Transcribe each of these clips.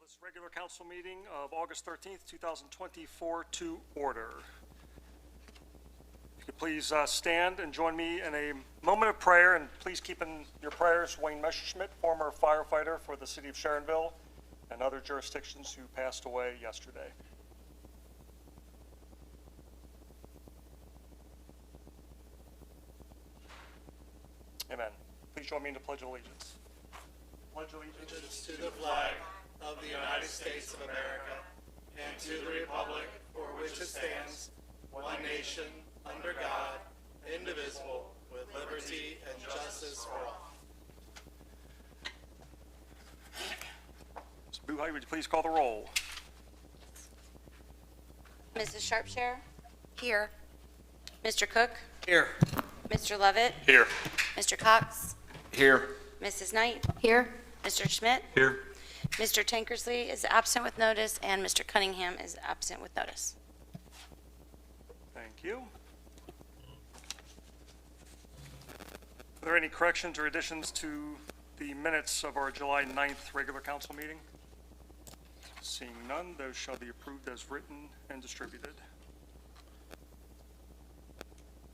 This regular council meeting of August 13th, 2024 to order. If you could please stand and join me in a moment of prayer, and please keep in your prayers Wayne Messerschmidt, former firefighter for the city of Sharonville and other jurisdictions who passed away yesterday. Amen. Please join me in the Pledge of Allegiance. Pledge Allegiance to the flag of the United States of America and to the republic for which it stands, one nation, under God, indivisible, with liberty and justice for all. Ms. Buhai, would you please call the roll? Mrs. Sharpshire? Here. Mr. Cook? Here. Mr. Levitt? Here. Mr. Cox? Here. Mrs. Knight? Here. Mr. Schmidt? Here. Mr. Tankersley is absent with notice, and Mr. Cunningham is absent with notice. Thank you. Are there any corrections or additions to the minutes of our July 9th regular council meeting? Seeing none, those shall be approved as written and distributed.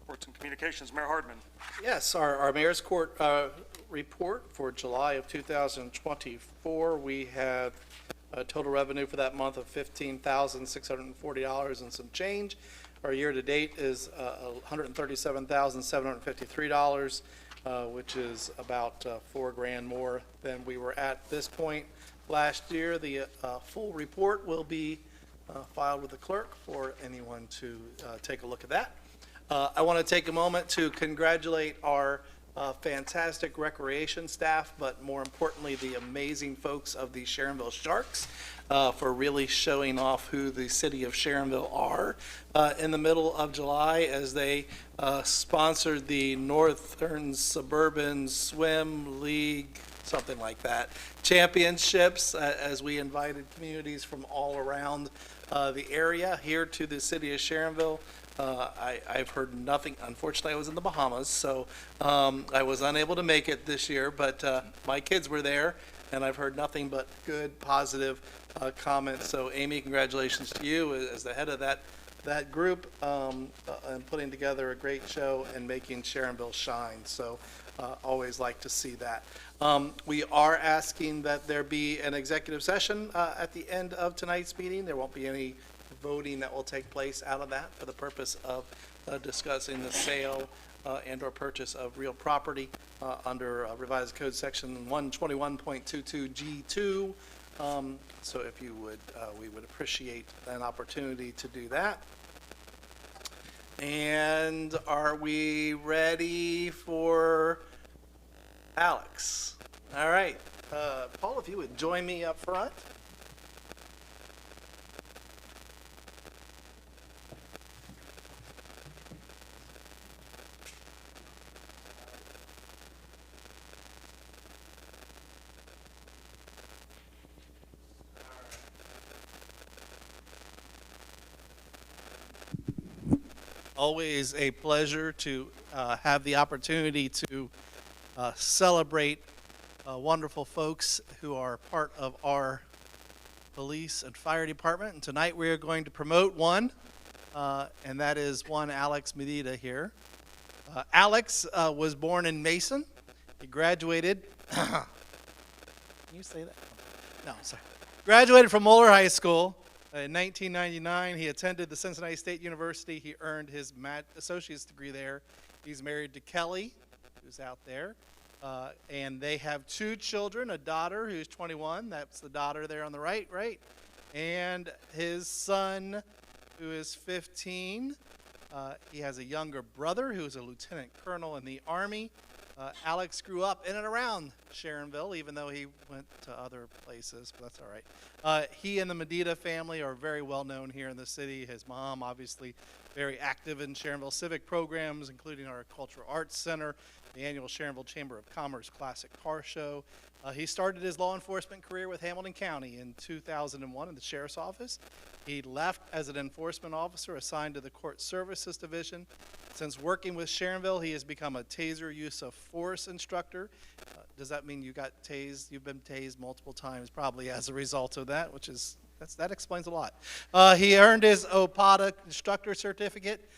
Reports and communications, Mayor Hardman. Yes, our Mayor's Court report for July of 2024, we had a total revenue for that month of $15,640 and some change. Our year-to-date is $137,753, which is about $4,000 more than we were at this point last year. The full report will be filed with the clerk for anyone to take a look at that. I want to take a moment to congratulate our fantastic recreation staff, but more importantly, the amazing folks of the Sharonville Sharks for really showing off who the city of Sharonville are in the middle of July as they sponsored the Northern Suburban Swim League, something like that, championships, as we invited communities from all around the area here to the city of Sharonville. I've heard nothing. Unfortunately, I was in the Bahamas, so I was unable to make it this year, but my kids were there, and I've heard nothing but good, positive comments. So, Amy, congratulations to you as the head of that group and putting together a great show and making Sharonville shine. So, always like to see that. We are asking that there be an executive session at the end of tonight's meeting. There won't be any voting that will take place out of that for the purpose of discussing the sale and or purchase of real property under revised code section 121.22 G2. So if you would, we would appreciate an opportunity to do that. And are we ready for Alex? All right. Paul, if you would join me up front. Always a pleasure to have the opportunity to celebrate wonderful folks who are part of our police and fire department. And tonight we are going to promote one, and that is one Alex Medina here. Alex was born in Mason. He graduated. Can you say that? No, sorry. Graduated from Moeller High School. In 1999, he attended the Cincinnati State University. He earned his associate's degree there. He's married to Kelly, who's out there, and they have two children, a daughter who's 21. That's the daughter there on the right, and his son, who is 15. He has a younger brother who is a lieutenant colonel in the Army. Alex grew up in and around Sharonville, even though he went to other places, but that's all right. He and the Medina family are very well known here in the city. His mom, obviously, very active in Sharonville civic programs, including our Cultural Arts Center, the annual Sharonville Chamber of Commerce Classic Car Show. He started his law enforcement career with Hamilton County in 2001 in the Sheriff's Office. He left as an enforcement officer assigned to the Court Services Division. Since working with Sharonville, he has become a taser use of force instructor. does that mean you got tased? You've been tased multiple times, probably as a result of that, that explains a lot. He earned his OPATA instructor certificate.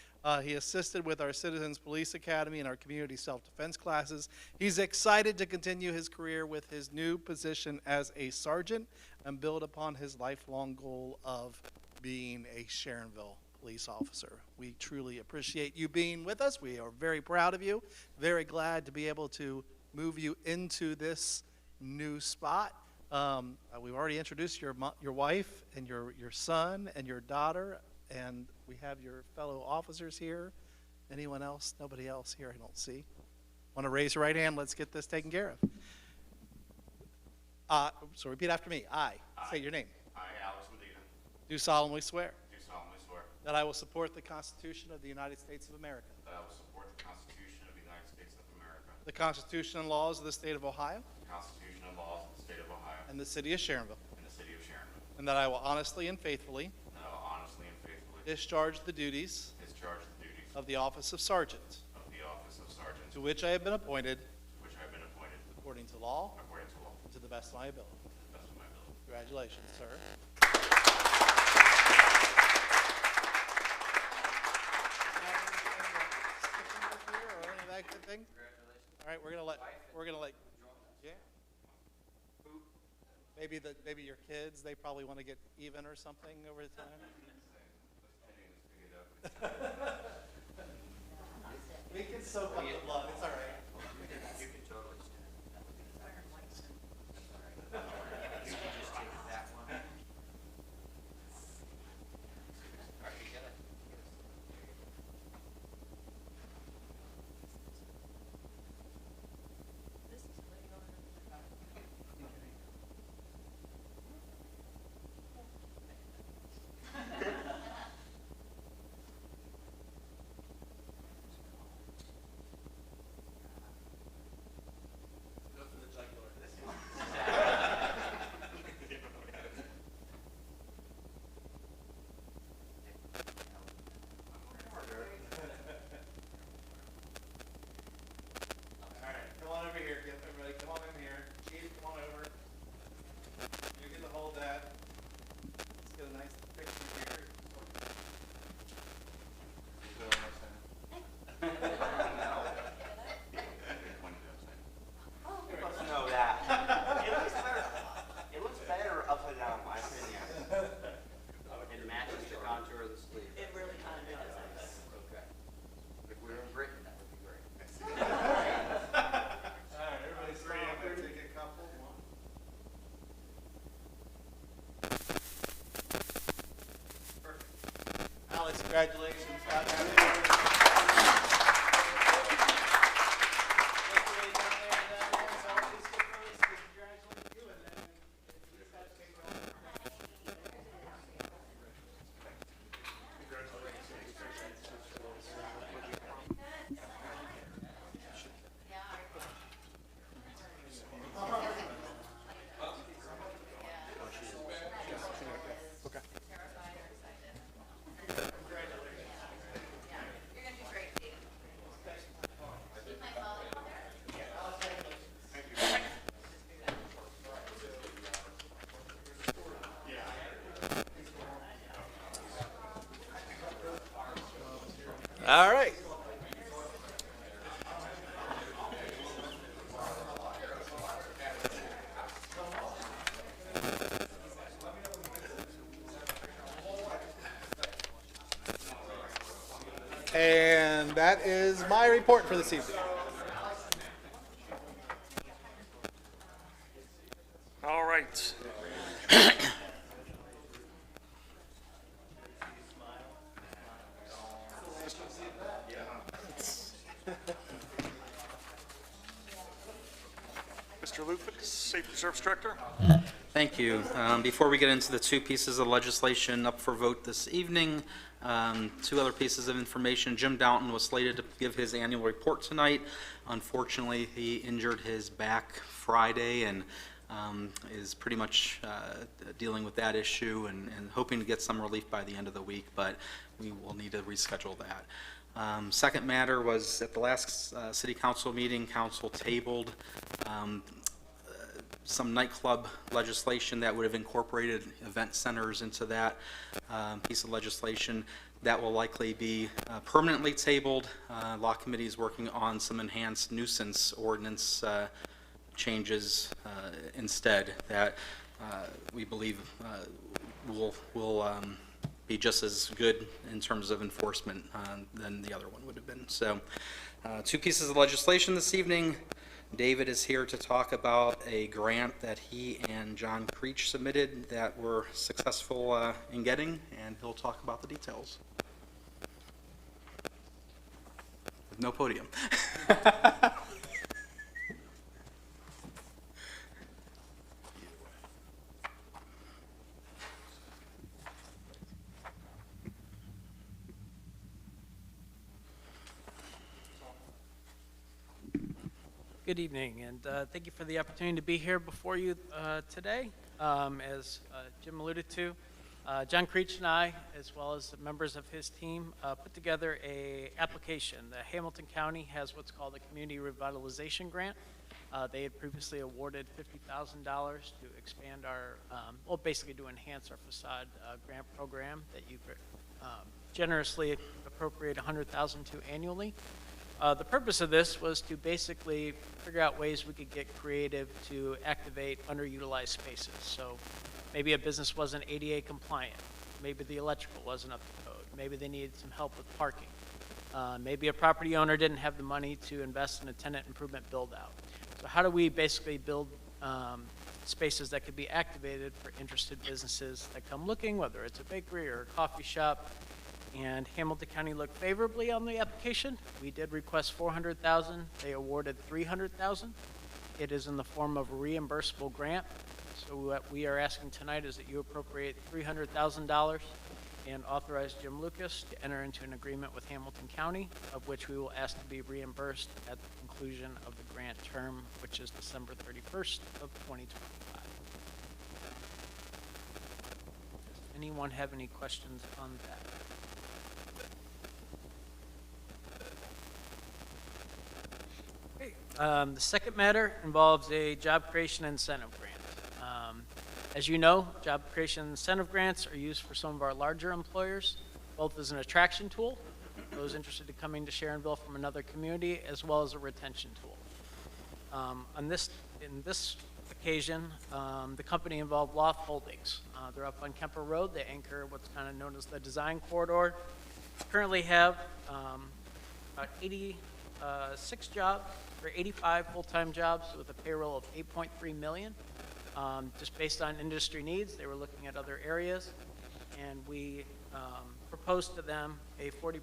He assisted with our Citizens Police Academy and our community self-defense classes. He's excited to continue his career with his new position as a sergeant and build upon his lifelong goal of being a Sharonville police officer. We truly appreciate you being with us. We are very proud of you, very glad to be able to move you into this new spot. We've already introduced your wife and your son and your daughter, and we have your fellow officers here. Anyone else? Nobody else here I don't see. Want to raise your right hand? Let's get this taken care of. So repeat after me. I. Say your name. I, Alex Medina, Do solemnly swear do solemnly swear that I will support the Constitution of the United States of America, that I will support the Constitution of the United States of America, the Constitution and laws of the State of Ohio, the Constitution and laws of the State of Ohio, and the City of Sharonville, and the City of Sharonville, and that I will honestly and faithfully and that I will honestly and faithfully discharge the duties discharge the duties of the office of sergeant, of the office of sergeant, to which I have been appointed to which I have been appointed according to law according to law, and to the best of my ability. to the best of my ability. Congratulations, sir. All right, we're gonna let, yeah. Maybe your kids, they probably want to get even or something over time. We can soak up the blood, it's all right. You can totally stand. That's all right. You can just take that one. All right, you get it. Come on over here, everybody, come on in here. Chief, come on over. You get to hold that. Let's get a nice picture here. You must know that. It looks better upside down, in my opinion. It matches the contour of the sleeve. It really kind of does. Okay. If we were in Britain, that would be great. All right, everybody stand up there, take a couple. Perfect. Alex, congratulations. All right. And that is my report for this evening. All right. Mr. Lufix, Safety Service Director. Thank you. Before we get into the two pieces of legislation up for vote this evening, two other pieces of information. Jim Downton was slated to give his annual report tonight. Unfortunately, he injured his back Friday and is pretty much dealing with that issue and hoping to get some relief by the end of the week, but we will need to reschedule that. Second matter was at the last city council meeting, council tabled some nightclub legislation that would have incorporated event centers into that piece of legislation. That will likely be permanently tabled. Law committee is working on some enhanced nuisance ordinance changes instead that we believe will be just as good in terms of enforcement than the other one would have been. So two pieces of legislation this evening. David is here to talk about a grant that he and John Creech submitted that we're successful in getting, and he'll talk about the details. With no podium. Good evening, and thank you for the opportunity to be here before you today. As Jim alluded to, John Creech and I, as well as members of his team, put together an application. The Hamilton County has what's called a Community Revitalization Grant. They had previously awarded $50,000 to expand our, well, basically to enhance our facade grant program that you generously appropriate $100,000 to annually. The purpose of this was to basically figure out ways we could get creative to activate underutilized spaces. So maybe a business wasn't ADA compliant. Maybe the electrical wasn't up to code. Maybe they needed some help with parking. Maybe a property owner didn't have the money to invest in a tenant improvement build out. So how do we basically build spaces that could be activated for interested businesses that come looking, whether it's a bakery or a coffee shop? And Hamilton County looked favorably on the application. We did request $400,000. They awarded $300,000. It is in the form of a reimbursable grant. So what we are asking tonight is that you appropriate $300,000 and authorize Jim Lucas to enter into an agreement with Hamilton County, of which we will ask to be reimbursed at the conclusion of the grant term, which is December 31st of 2025. Does anyone have any questions on that? The second matter involves a job creation incentive grant. As you know, job creation incentive grants are used for some of our larger employers, both as an attraction tool, those interested in coming to Sharonville from another community, as well as a retention tool. In this occasion, the company involved Loft Holdings. They're up on Kemper Road. They anchor what's kind of known as the design corridor. Currently have about 86 jobs, or 85 full-time jobs with a payroll of $8.3 million. Just based on industry needs, they were looking at other areas, and we proposed to them a 40%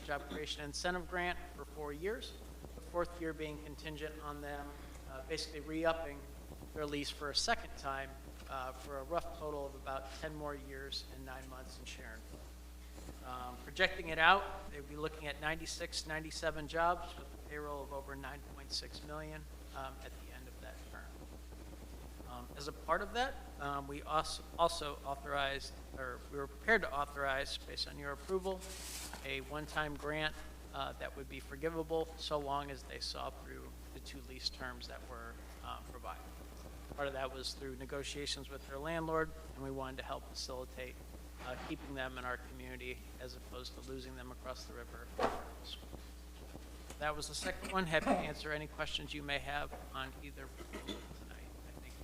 job creation incentive grant for 4 years, the fourth year being contingent on them basically re-upping their lease for a second time for a rough total of about 10 more years and 9 months in Sharonville. Projecting it out, they'd be looking at 96, 97 jobs with a payroll of over $9.6 million at the end of that term. As a part of that, we also authorized, or we were prepared to authorize, based on your approval, a one-time grant that would be forgivable so long as they saw through the 2 lease terms that were provided. Part of that was through negotiations with their landlord, and we wanted to help facilitate keeping them in our community as opposed to losing them across the river. That was the second one. Happy to answer any questions you may have on either proposal tonight. I think.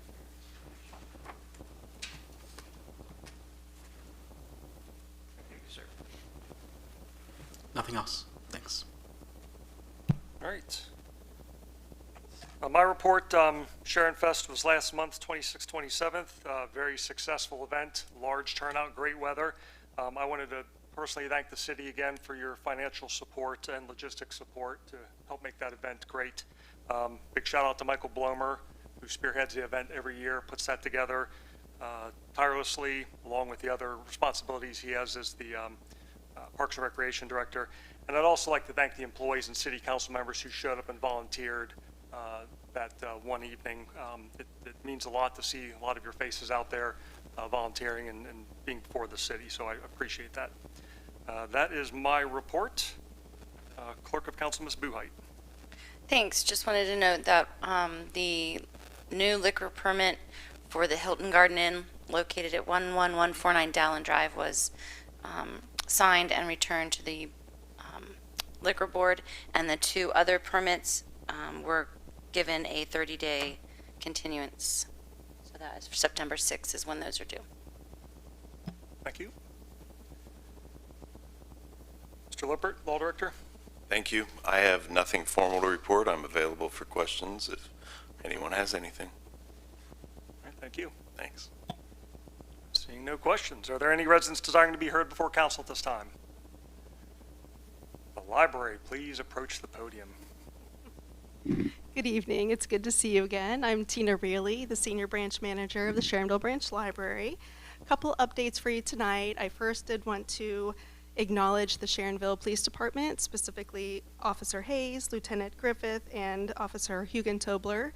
Thank you, sir. Nothing else. Thanks. All right. My report, Sharon Fest was last month, 26th, 27th. Very successful event, large turnout, great weather. I wanted to personally thank the city again for your financial support and logistics support to help make that event great. Big shout out to Michael Blomer, who spearheads the event every year, puts that together tirelessly, along with the other responsibilities he has as the Parks and Recreation Director. And I'd also like to thank the employees and city council members who showed up and volunteered that one evening. It means a lot to see a lot of your faces out there volunteering and being before the city, so I appreciate that. That is my report. Clerk of Council, Ms. Buhite. Thanks. Just wanted to note that the new liquor permit for the Hilton Garden Inn located at 11149 Dallin Drive was signed and returned to the liquor board, and the 2 other permits were given a 30-day continuance. So that is for September 6th is when those are due. Thank you. Mr. Lippert, Law Director. Thank you. I have nothing formal to report. I'm available for questions if anyone has anything. All right, thank you. Thanks. Seeing no questions, are there any residents desiring to be heard before council at this time? The library, please approach the podium. Good evening. It's good to see you again. I'm Tina Reilly, the Senior Branch Manager of the Sharonville Branch Library. A couple updates for you tonight. I first did want to acknowledge the Sharonville Police Department, specifically Officer Hayes, Lieutenant Griffith, and Officer Hugentobler.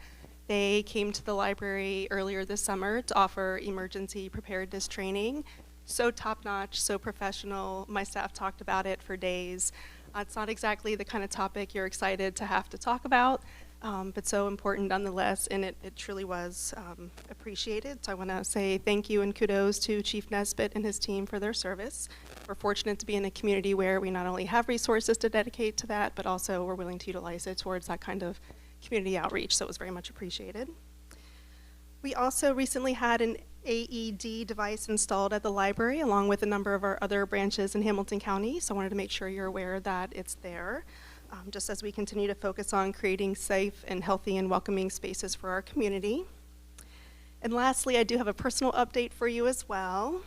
They came to the library earlier this summer to offer emergency preparedness training. So top-notch, so professional. My staff talked about it for days. It's not exactly the kind of topic you're excited to have to talk about, but so important nonetheless, and it truly was appreciated. So I want to say thank you and kudos to Chief Nesbitt and his team for their service. We're fortunate to be in a community where we not only have resources to dedicate to that, but also we're willing to utilize it towards that kind of community outreach, so it was very much appreciated. We also recently had an AED device installed at the library along with a number of our other branches in Hamilton County, so I wanted to make sure you're aware that it's there, just as we continue to focus on creating safe and healthy and welcoming spaces for our community. And lastly, I do have a personal update for you as well.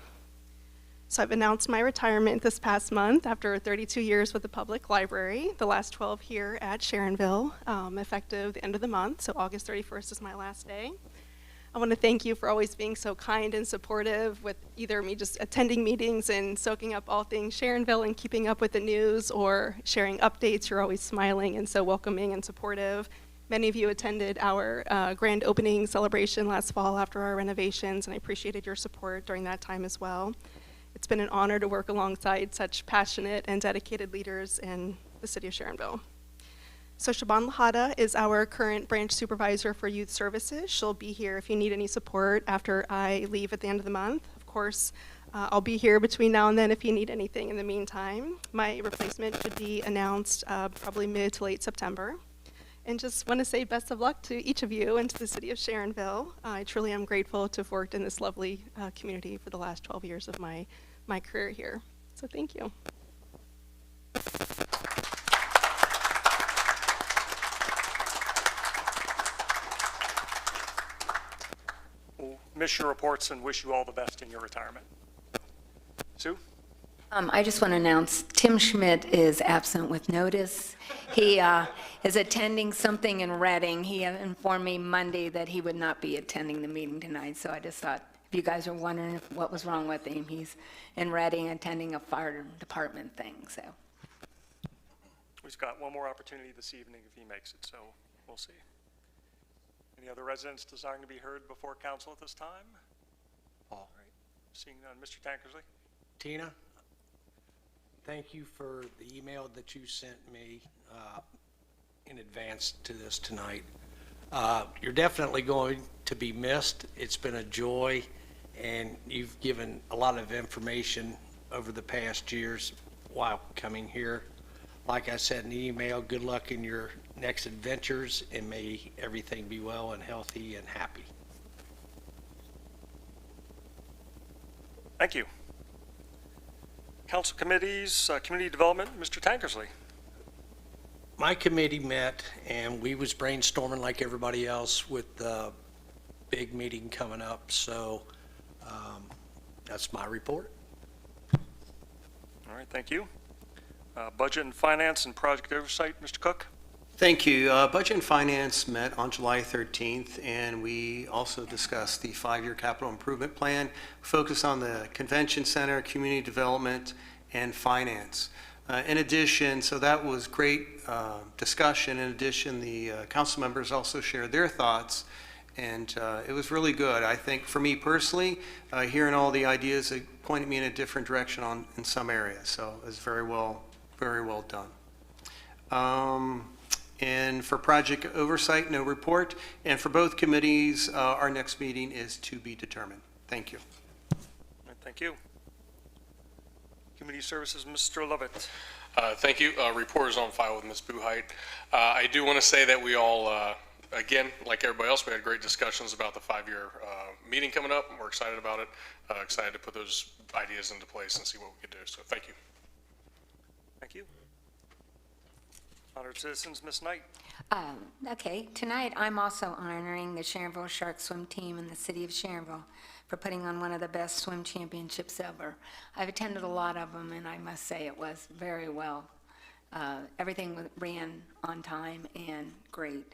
So I've announced my retirement this past month after 32 years with the public library, the last 12 here at Sharonville, effective the end of the month, so August 31st is my last day. I want to thank you for always being so kind and supportive with either me just attending meetings and soaking up all things Sharonville and keeping up with the news or sharing updates. You're always smiling and so welcoming and supportive. Many of you attended our grand opening celebration last fall after our renovations, and I appreciated your support during that time as well. It's been an honor to work alongside such passionate and dedicated leaders in the city of Sharonville. So Shaban Lahada is our current branch supervisor for youth services. She'll be here if you need any support after I leave at the end of the month. Of course, I'll be here between now and then if you need anything in the meantime. My replacement should be announced probably mid to late September. And just want to say best of luck to each of you and to the city of Sharonville. I truly am grateful to have worked in this lovely community for the last 12 years of my career here. So thank you. We'll miss your reports and wish you all the best in your retirement. Sue? I just want to announce Tim Schmidt is absent with notice. He is attending something in Reading. He informed me Monday that he would not be attending the meeting tonight, so I just thought if you guys are wondering what was wrong with him, he's in Reading attending a fire department thing, so. We've got one more opportunity this evening if he makes it, so we'll see. Any other residents desiring to be heard before council at this time? Paul. All right. Seeing none. Mr. Tankersley? Tina, thank you for the email that you sent me in advance to this tonight. You're definitely going to be missed. It's been a joy, and you've given a lot of information over the past years while coming here. Like I said in the email, good luck in your next adventures, and may everything be well and healthy and happy. Thank you. Council committees, community development, Mr. Tankersley. My committee met, and we was brainstorming like everybody else with the big meeting coming up, so that's my report. All right, thank you. Budget and finance and project oversight, Mr. Cook. Thank you. Budget and Finance met on July 13th, and we also discussed the 5-year capital improvement plan, focused on the convention center, community development, and finance. In addition, so that was great discussion. In addition, the council members also shared their thoughts, and it was really good. I think for me personally, hearing all the ideas, it pointed me in a different direction in some areas, so it was very well done. And for project oversight, no report. And for both committees, our next meeting is to be determined. Thank you. All right, thank you. Community Services, Mr. Lovett. Thank you. Report is on file with Ms. Buhite. I do want to say that we all, again, like everybody else, we had great discussions about the 5-year meeting coming up. We're excited about it. Excited to put those ideas into place and see what we can do. So thank you. Thank you. Honored citizens, Ms. Knight. Okay, tonight I'm also honoring the Sharonville Shark Swim Team in the city of Sharonville for putting on one of the best swim championships ever. I've attended a lot of them, and I must say it was very well. Everything ran on time and great.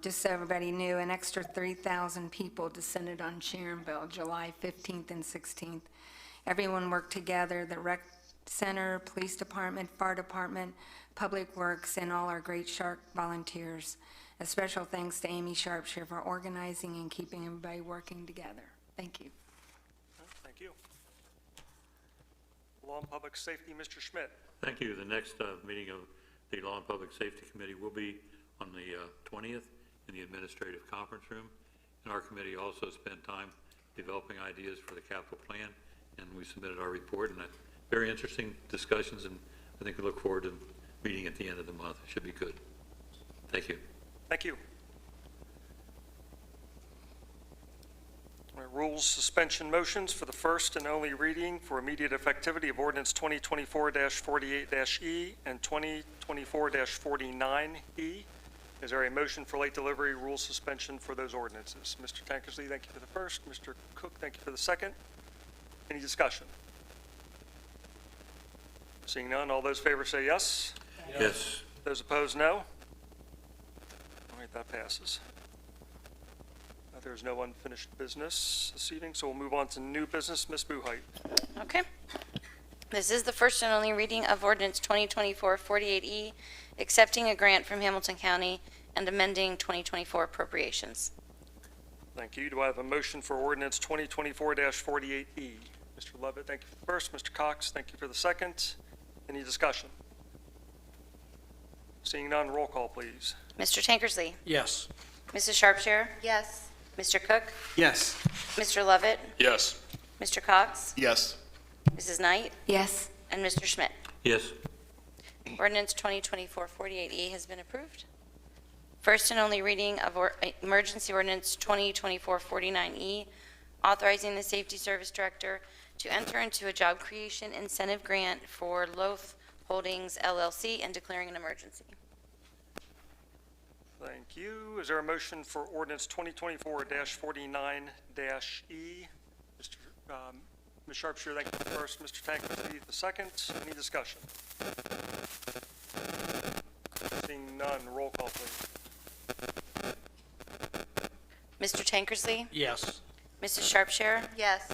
Just so everybody knew, an extra 3,000 people descended on Sharonville July 15th and 16th. Everyone worked together, the rec center, police department, fire department, public works, and all our great shark volunteers. A special thanks to Amy Sharpshire for organizing and keeping everybody working together. Thank you. Thank you. Law and Public Safety, Mr. Schmidt. Thank you. The next meeting of the Law and Public Safety Committee will be on the 20th in the administrative conference room. And our committee also spent time developing ideas for the capital plan, and we submitted our report, and very interesting discussions, and I think we look forward to meeting at the end of the month. It should be good. Thank you. Thank you. All right, rules suspension motions for the first and only reading for immediate effectivity of ordinance 2024-48-E and 2024-49E. Is there a motion for late delivery rule suspension for those ordinances? Mr. Tankersley, thank you for the first. Mr. Cook, thank you for the second. Any discussion? Seeing none, all those in favor say yes. Yes. Those opposed, no. All right, that passes. There's no unfinished business this evening, so we'll move on to new business. Ms. Buhite. Okay. This is the first and only reading of ordinance 2024-48E, accepting a grant from Hamilton County and amending 2024 appropriations. Thank you. Do I have a motion for ordinance 2024-48E? Mr. Lovett, thank you for the first. Mr. Cox, thank you for the second. Any discussion? Seeing none, roll call, please. Mr. Tankersley. Yes. Mrs. Sharpshire. Yes. Mr. Cook. Yes. Mr. Lovett. Yes. Mr. Cox. Yes. Mrs. Knight. Yes. And Mr. Schmidt. Yes. Ordinance 2024-48E has been approved. First and only reading of emergency ordinance 2024-49E, authorizing the Safety Service Director to enter into a job creation incentive grant for Loaf Holdings LLC and declaring an emergency. Thank you. Is there a motion for ordinance 2024-49-E? Ms. Sharpshire, thank you for the first. Mr. Tankersley, the second. Any discussion? Seeing none, roll call, please. Mr. Tankersley. Yes. Mrs. Sharpshire. Yes.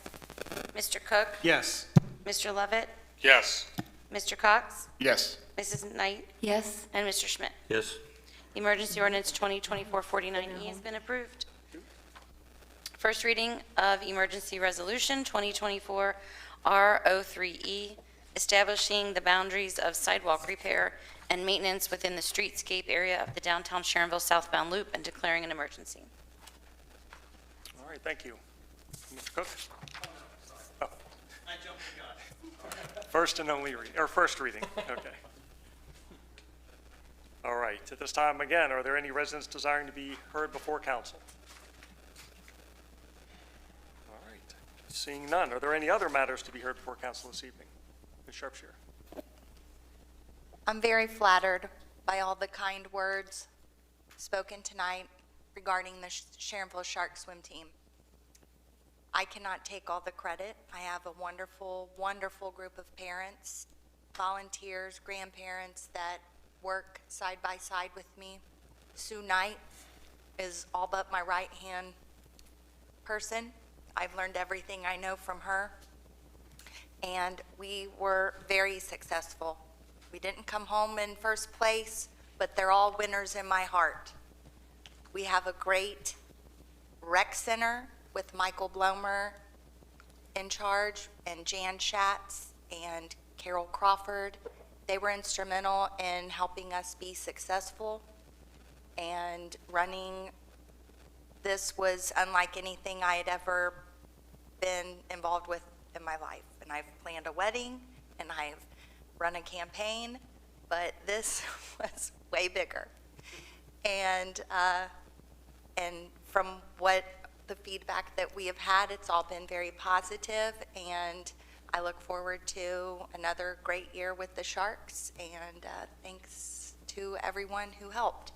Mr. Cook. Yes. Mr. Lovett. Yes. Mr. Cox. Yes. Mrs. Knight. Yes. And Mr. Schmidt. Yes. Emergency ordinance 2024-49E has been approved. First reading of emergency resolution 2024-R03E, establishing the boundaries of sidewalk repair and maintenance within the streetscape area of the downtown Sharonville southbound loop and declaring an emergency. All right, thank you. Mr. Cook? Oh. I jumped the gun. First and only reading, or first reading, okay. All right, at this time, again, are there any residents desiring to be heard before council? All right, seeing none, are there any other matters to be heard before council this evening? Ms. Sharpshire. I'm very flattered by all the kind words spoken tonight regarding the Sharonville Shark Swim Team. I cannot take all the credit. I have a wonderful, wonderful group of parents, volunteers, grandparents that work side by side with me. Sue Knight is all but my right-hand person. I've learned everything I know from her, and we were very successful. We didn't come home in first place, but they're all winners in my heart. We have a great rec center with Michael Blomer in charge, and Jan Schatz and Carol Crawford they were instrumental in helping us be successful, and running this was unlike anything I had ever been involved with in my life. And I've planned a wedding, and I've run a campaign, but this was way bigger. And from what the feedback that we have had, it's all been very positive, and I look forward to another great year with the Sharks, and thanks to everyone who helped.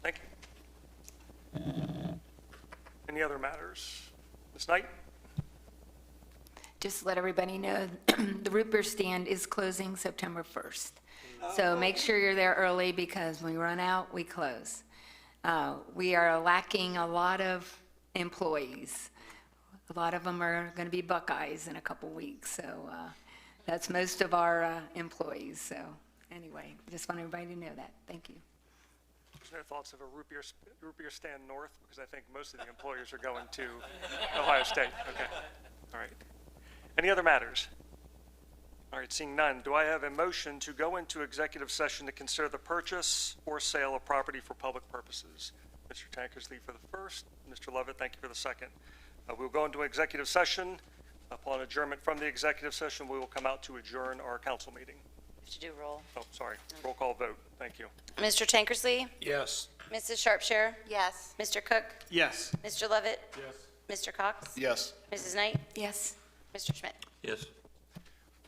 Thank you. Any other matters? Ms. Knight? Just let everybody know, the root beer stand is closing September 1st. So make sure you're there early, because when we run out, we close. We are lacking a lot of employees. A lot of them are going to be Buckeyes in a couple weeks, so that's most of our employees. So anyway, just want everybody to know that. Thank you. There's no thoughts of a root beer stand north, because I think most of the employers are going to Ohio State. Okay. All right. Any other matters? All right, seeing none, do I have a motion to go into executive session to consider the purchase or sale of property for public purposes? Mr. Tankersley for the first, Mr. Lovett, thank you for the second. We'll go into executive session. Upon adjournment from the executive session, we will come out to adjourn our council meeting. Did you do roll? Oh, sorry, roll call vote, thank you. Mr. Tankersley? Yes. Mrs. Sharpshire? Yes. Mr. Cook? Yes. Mr. Lovett? Yes. Mr. Cox? Yes. Mrs. Knight? Yes. Mr. Schmidt? Yes.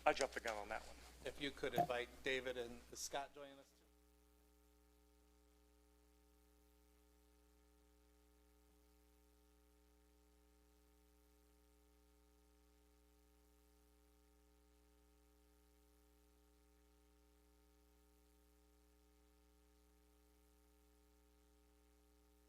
I jumped the gun on that one. If you could invite David and Scott joining us.